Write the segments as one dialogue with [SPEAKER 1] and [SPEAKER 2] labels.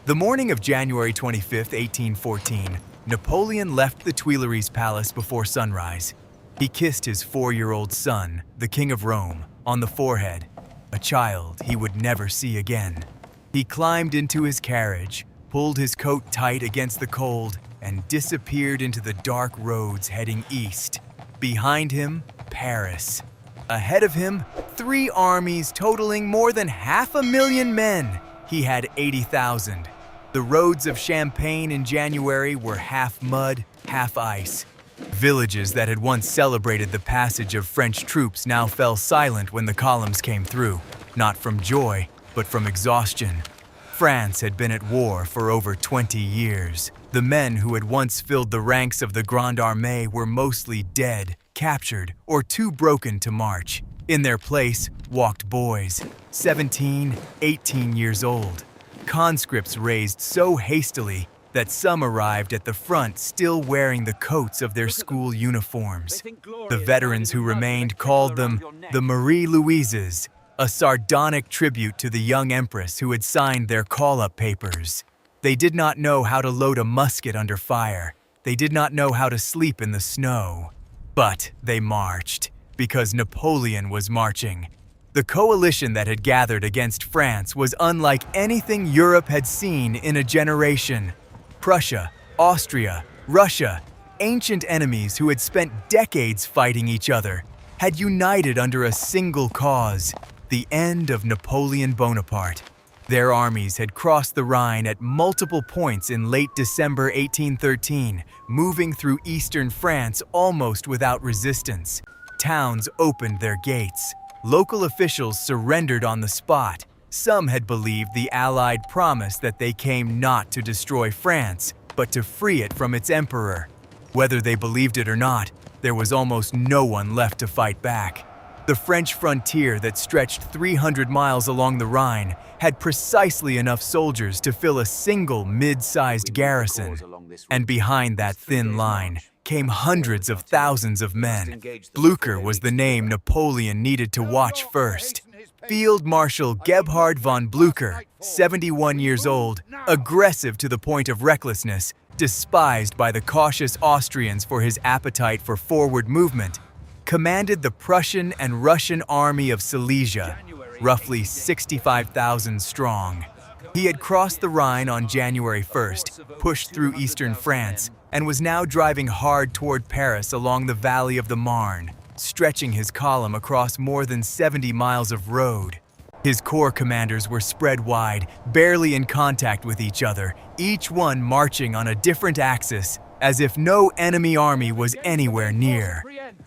[SPEAKER 1] The morning of January 25, 1814, Napoleon left the Tuileries Palace before sunrise. He kissed his 4-year-old son, the King of Rome, on the forehead, a child he would never see again. He climbed into his carriage, pulled his coat tight against the cold, and disappeared into the dark roads heading east. Behind him, Paris. Ahead of him, 3 armies totaling more than 500,000 men. He had 80,000. The roads of Champagne in January were half mud, half ice. Villages that had once celebrated the passage of French troops now fell silent when the columns came through, not from joy, but from exhaustion. France had been at war for over 20 years. The men who had once filled the ranks of the Grande Armée were mostly dead, captured, or too broken to march. In their place walked boys, 17, 18 years old. Conscripts raised so hastily that some arrived at the front still wearing the coats of their school uniforms. The veterans who remained called them the Marie Louises, a sardonic tribute to the young empress who had signed their call-up papers. They did not know how to load a musket under fire. They did not know how to sleep in the snow. But they marched, because Napoleon was marching. The coalition that had gathered against France was unlike anything Europe had seen in a generation. Prussia, Austria, Russia, ancient enemies who had spent decades fighting each other, had united under a single cause: the end of Napoleon Bonaparte. Their armies had crossed the Rhine at multiple points in late December 1813, moving through eastern France almost without resistance. Towns opened their gates. Local officials surrendered on the spot. Some had believed the Allied promise that they came not to destroy France, but to free it from its emperor. Whether they believed it or not, there was almost no one left to fight back. The French frontier that stretched 300 miles along the Rhine had precisely enough soldiers to fill a single mid-sized garrison. And behind that thin line came hundreds of thousands of men. Blücher was the name Napoleon needed to watch first. Field Marshal Gebhard von Blücher, 71 years old, aggressive to the point of recklessness, despised by the cautious Austrians for his appetite for forward movement, commanded the Prussian and Russian army of Silesia, roughly 65,000 strong. He had crossed the Rhine on January 1st, pushed through eastern France, and was now driving hard toward Paris along the valley of the Marne, stretching his column across more than 70 miles of road. His corps commanders were spread wide, barely in contact with each other, each one marching on a different axis, as if no enemy army was anywhere near.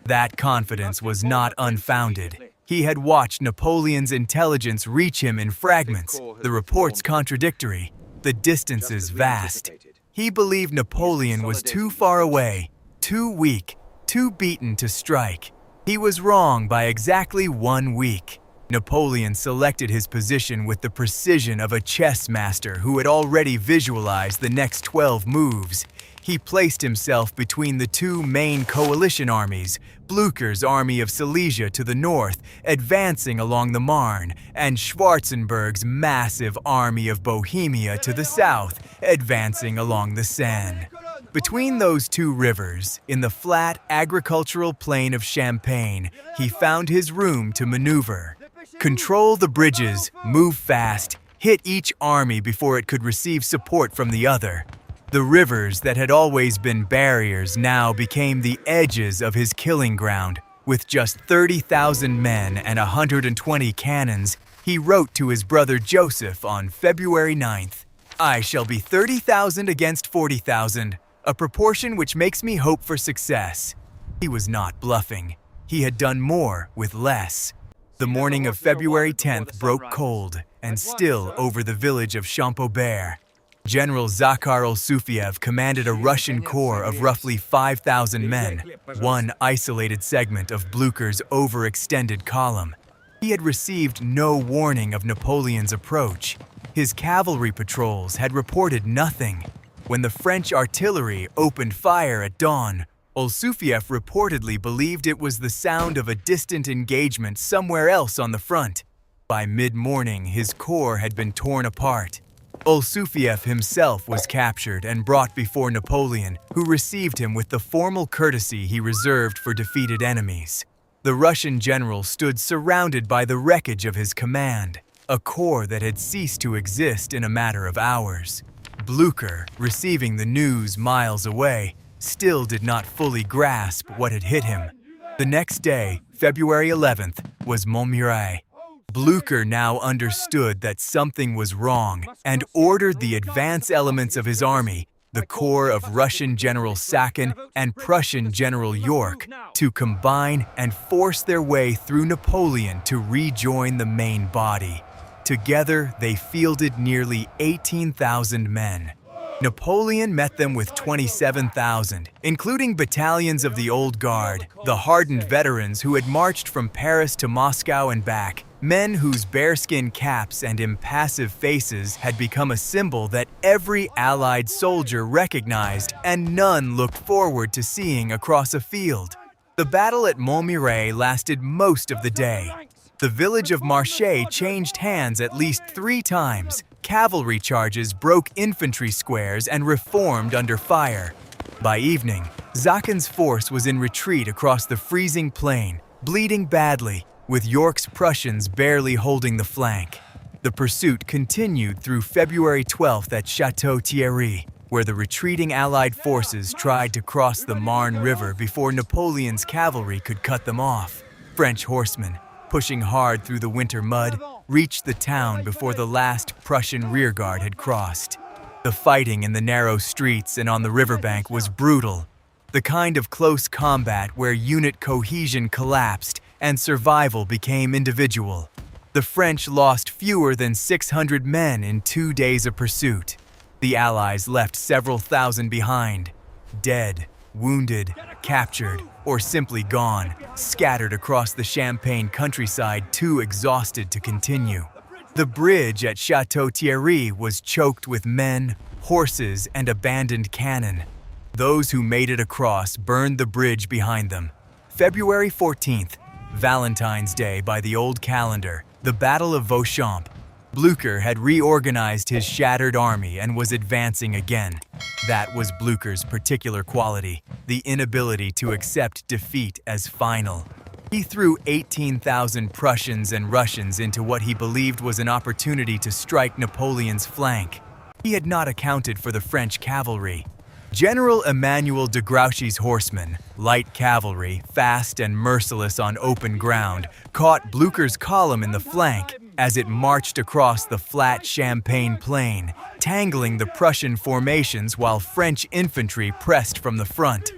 [SPEAKER 1] That confidence was not unfounded. He had watched Napoleon's intelligence reach him in fragments, the reports contradictory, the distances vast. He believed Napoleon was too far away, too weak, too beaten to strike. He was wrong by exactly 1 week. Napoleon selected his position with the precision of a chess master who had already visualized the next 12 moves. He placed himself between the 2 main coalition armies, Blücher's army of Silesia to the north, advancing along the Marne, and Schwarzenberg's massive army of Bohemia to the south, advancing along the Seine. Between those 2 rivers, in the flat agricultural plain of Champagne, he found his room to maneuver. Control the bridges, move fast, hit each army before it could receive support from the other. The rivers that had always been barriers now became the edges of his killing ground. With just 30,000 men and 120 cannons, he wrote to his brother Joseph on February 9th, "I shall be 30,000 against 40,000, a proportion which makes me hope for success." He was not bluffing. He had done more with less. The morning of February 10th broke cold and still over the village of Champaubert. General Zakhar Ulsufiev commanded a Russian corps of roughly 5,000 men, one isolated segment of Blücher's overextended column. He had received no warning of Napoleon's approach. His cavalry patrols had reported nothing. When the French artillery opened fire at dawn, Ulsufiev reportedly believed it was the sound of a distant engagement somewhere else on the front. By mid-morning, his corps had been torn apart. Ulsufiev himself was captured and brought before Napoleon, who received him with the formal courtesy he reserved for defeated enemies. The Russian general stood surrounded by the wreckage of his command, a corps that had ceased to exist in a matter of hours. Blücher, receiving the news miles away, still did not fully grasp what had hit him. The next day, February 11th, was Montmirail. Blücher now understood that something was wrong and ordered the advance elements of his army, the corps of Russian General Sacken and Prussian General York, to combine and force their way through Napoleon to rejoin the main body. Together, they fielded nearly 18,000 men. Napoleon met them with 27,000, including battalions of the Old Guard, the hardened veterans who had marched from Paris to Moscow and back, men whose bearskin caps and impassive faces had become a symbol that every Allied soldier recognized and none looked forward to seeing across a field. The battle at Montmirail lasted most of the day. The village of Marche changed hands at least 3 times. Cavalry charges broke infantry squares and reformed under fire. By evening, Sacken's force was in retreat across the freezing plain, bleeding badly, with York's Prussians barely holding the flank. The pursuit continued through February 12th at Château Thierry, where the retreating Allied forces tried to cross the Marne River before Napoleon's cavalry could cut them off. French horsemen, pushing hard through the winter mud, reached the town before the last Prussian rearguard had crossed. The fighting in the narrow streets and on the riverbank was brutal, the kind of close combat where unit cohesion collapsed and survival became individual. The French lost fewer than 600 men in 2 days of pursuit. The Allies left several thousand behind, dead, wounded, captured, or simply gone, scattered across the Champagne countryside too exhausted to continue. The bridge at Château Thierry was choked with men, horses, and abandoned cannon. Those who made it across burned the bridge behind them. February 14th, Valentine's Day by the old calendar, the Battle of Vauchamp. Blücher had reorganized his shattered army and was advancing again. That was Blücher's particular quality, the inability to accept defeat as final. He threw 18,000 Prussians and Russians into what he believed was an opportunity to strike Napoleon's flank. He had not accounted for the French cavalry. General Emmanuel de Grouchy's horsemen, light cavalry, fast and merciless on open ground, caught Blücher's column in the flank as it marched across the flat Champagne plain, tangling the Prussian formations while French infantry pressed from the front.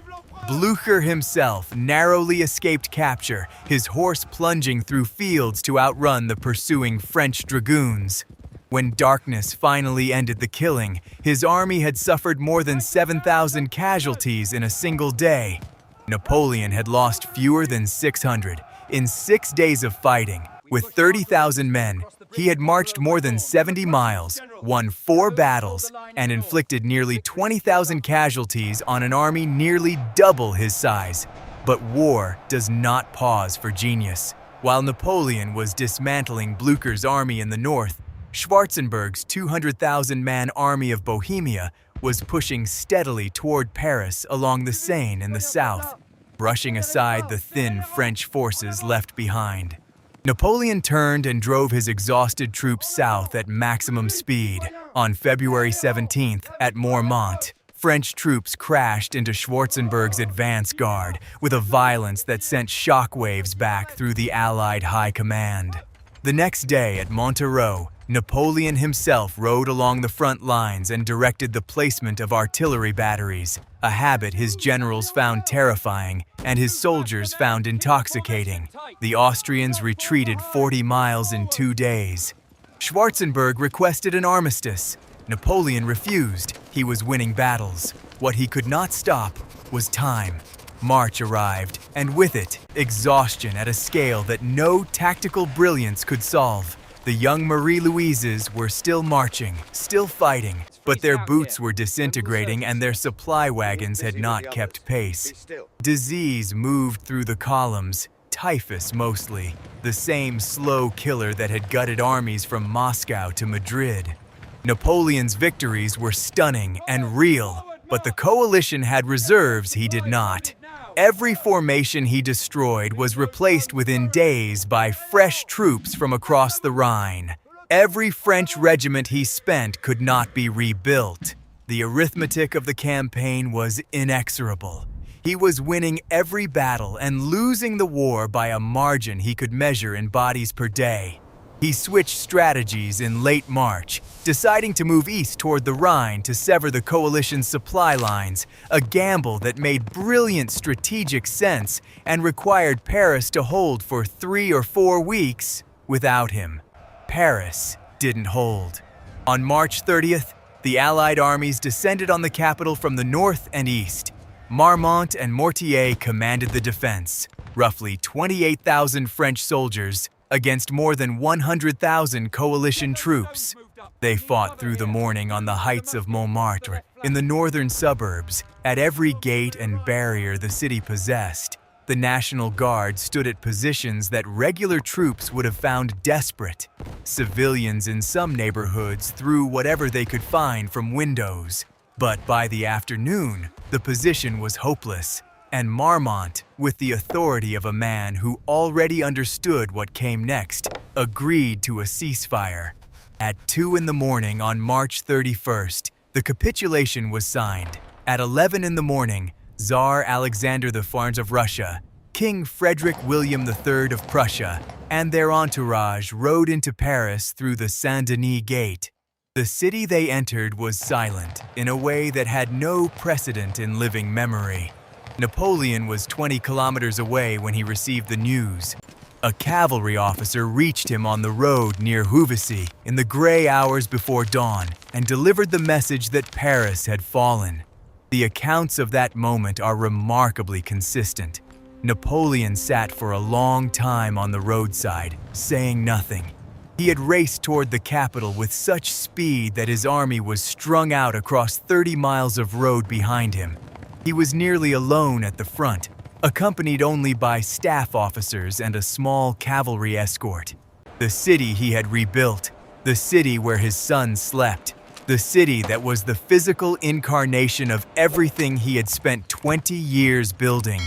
[SPEAKER 1] Blücher himself narrowly escaped capture, his horse plunging through fields to outrun the pursuing French dragoons. When darkness finally ended the killing, his army had suffered more than 7,000 casualties in a single day. Napoleon had lost fewer than 600. In 6 days of fighting, with 30,000 men, he had marched more than 70 miles, won 4 battles, and inflicted nearly 20,000 casualties on an army nearly double his size. But war does not pause for genius. While Napoleon was dismantling Blücher's army in the north, Schwarzenberg's 200,000-man army of Bohemia was pushing steadily toward Paris along the Seine in the south, brushing aside the thin French forces left behind. Napoleon turned and drove his exhausted troops south at maximum speed. On February 17th, at Mormont, French troops crashed into Schwarzenberg's advance guard with a violence that sent shockwaves back through the Allied high command. The next day at Montereau, Napoleon himself rode along the front lines and directed the placement of artillery batteries, a habit his generals found terrifying and his soldiers found intoxicating. The Austrians retreated 40 miles in 2 days. Schwarzenberg requested an armistice. Napoleon refused. He was winning battles. What he could not stop was time. March arrived, and with it, exhaustion at a scale that no tactical brilliance could solve. The young Marie-Louises were still marching, still fighting, but their boots were disintegrating and their supply wagons had not kept pace. Disease moved through the columns, typhus mostly, the same slow killer that had gutted armies from Moscow to Madrid. Napoleon's victories were stunning and real, but the coalition had reserves he did not. Every formation he destroyed was replaced within days by fresh troops from across the Rhine. Every French regiment he spent could not be rebuilt. The arithmetic of the campaign was inexorable. He was winning every battle and losing the war by a margin he could measure in bodies per day. He switched strategies in late March, deciding to move east toward the Rhine to sever the coalition's supply lines, a gamble that made brilliant strategic sense and required Paris to hold for 3 or 4 weeks without him. Paris didn't hold. On March 30th, the Allied armies descended on the capital from the north and east. Marmont and Mortier commanded the defense, roughly 28,000 French soldiers against more than 100,000 coalition troops. They fought through the morning on the heights of Montmartre, in the northern suburbs, at every gate and barrier the city possessed. The National Guard stood at positions that regular troops would have found desperate. Civilians in some neighborhoods threw whatever they could find from windows. But by the afternoon, the position was hopeless, and Marmont, with the authority of a man who already understood what came next, agreed to a ceasefire. At 2 in the morning on March 31st, the capitulation was signed. At 11 in the morning, Tsar Alexander the Farnes of Russia, King Frederick William III of Prussia, and their entourage rode into Paris through the Saint-Denis Gate. The city they entered was silent in a way that had no precedent in living memory. Napoleon was 20 kilometers away when he received the news. A cavalry officer reached him on the road near Houvesy in the gray hours before dawn and delivered the message that Paris had fallen. The accounts of that moment are remarkably consistent. Napoleon sat for a long time on the roadside, saying nothing. He had raced toward the capital with such speed that his army was strung out across 30 miles of road behind him. He was nearly alone at the front, accompanied only by staff officers and a small cavalry escort. The city he had rebuilt, the city where his son slept, the city that was the physical incarnation of everything he had spent 20 years building.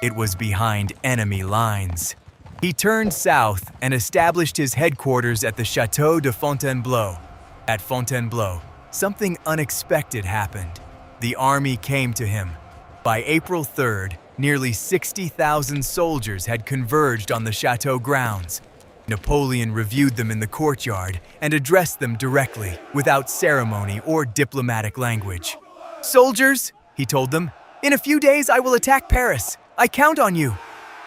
[SPEAKER 1] It was behind enemy lines. He turned south and established his headquarters at the Château de Fontainebleau. At Fontainebleau, something unexpected happened. The army came to him. By April 3rd, nearly 60,000 soldiers had converged on the chateau grounds. Napoleon reviewed them in the courtyard and addressed them directly, without ceremony or diplomatic language. "Soldiers," he told them, "in a few days I will attack Paris. I count on you."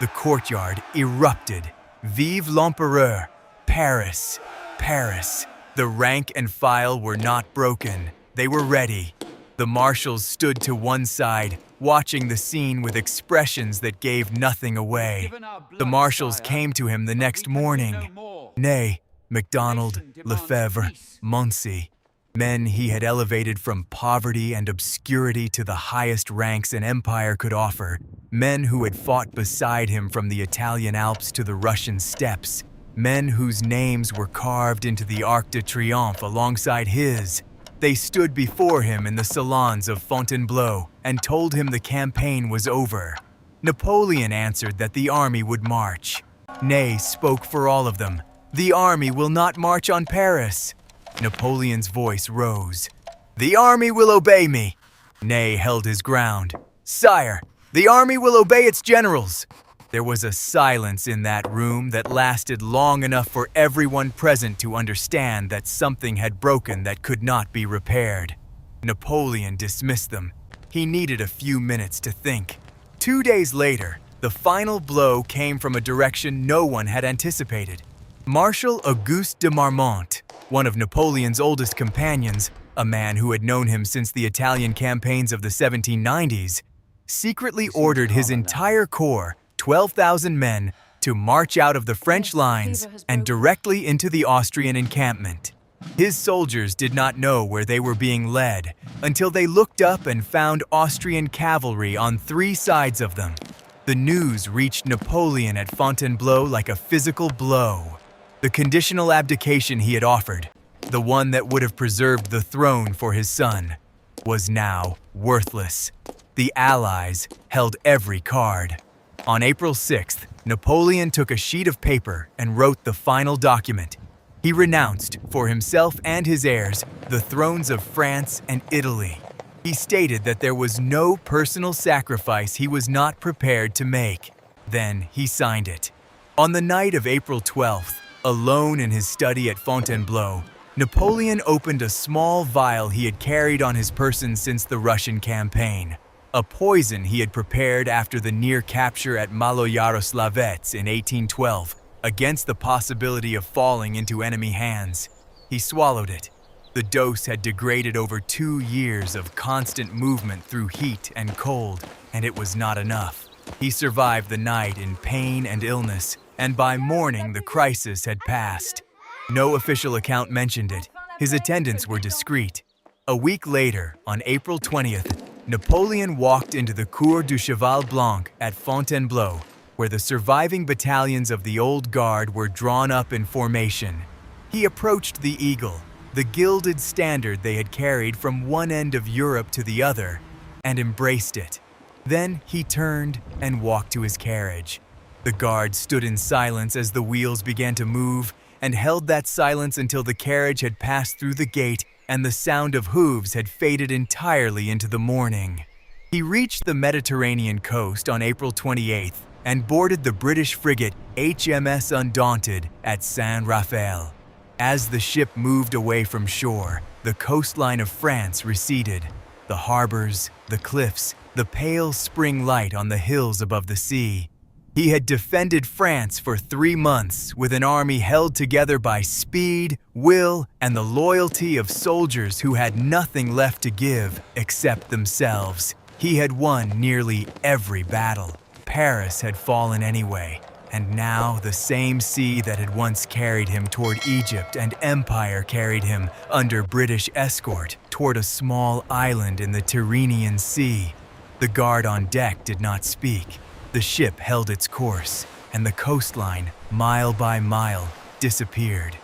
[SPEAKER 1] The courtyard erupted. Vive l'Empereur! Paris! Paris! The rank and file were not broken. They were ready. The marshals stood to one side, watching the scene with expressions that gave nothing away. The marshals came to him the next morning. Ney, MacDonald, Lefebvre, Moncey. Men he had elevated from poverty and obscurity to the highest ranks an empire could offer. Men who had fought beside him from the Italian Alps to the Russian steppes. Men whose names were carved into the Arc de Triomphe alongside his. They stood before him in the salons of Fontainebleau and told him the campaign was over. Napoleon answered that the army would march. Ney spoke for all of them. "The army will not march on Paris." Napoleon's voice rose. "The army will obey me." Ney held his ground. "Sire, the army will obey its generals." There was a silence in that room that lasted long enough for everyone present to understand that something had broken that could not be repaired. Napoleon dismissed them. He needed a few minutes to think. 2 days later, the final blow came from a direction no one had anticipated. Marshal Auguste de Marmont, one of Napoleon's oldest companions, a man who had known him since the Italian campaigns of the 1790s, secretly ordered his entire corps, 12,000 men, to march out of the French lines and directly into the Austrian encampment. His soldiers did not know where they were being led until they looked up and found Austrian cavalry on 3 sides of them. The news reached Napoleon at Fontainebleau like a physical blow. The conditional abdication he had offered, the one that would have preserved the throne for his son, was now worthless. The Allies held every card. On April 6th, Napoleon took a sheet of paper and wrote the final document. He renounced, for himself and his heirs, the thrones of France and Italy. He stated that there was no personal sacrifice he was not prepared to make. Then he signed it. On the night of April 12th, alone in his study at Fontainebleau, Napoleon opened a small vial he had carried on his person since the Russian campaign, a poison he had prepared after the near capture at Maloyaroslavets in 1812, against the possibility of falling into enemy hands. He swallowed it. The dose had degraded over 2 years of constant movement through heat and cold, and it was not enough. He survived the night in pain and illness, and by morning the crisis had passed. No official account mentioned it. His attendants were discreet. A week later, on April 20th, Napoleon walked into the Cour du Cheval Blanc at Fontainebleau, where the surviving battalions of the Old Guard were drawn up in formation. He approached the eagle, the gilded standard they had carried from one end of Europe to the other, and embraced it. Then he turned and walked to his carriage. The guard stood in silence as the wheels began to move, and held that silence until the carriage had passed through the gate and the sound of hooves had faded entirely into the morning. He reached the Mediterranean coast on April 28th and boarded the British frigate HMS Undaunted at San Rafael. As the ship moved away from shore, the coastline of France receded. The harbors, the cliffs, the pale spring light on the hills above the sea. He had defended France for 3 months with an army held together by speed, will, and the loyalty of soldiers who had nothing left to give except themselves. He had won nearly every battle. Paris had fallen anyway, and now the same sea that had once carried him toward Egypt and empire carried him, under British escort, toward a small island in the Tyrrhenian Sea. The guard on deck did not speak. The ship held its course, and the coastline, mile by mile, disappeared.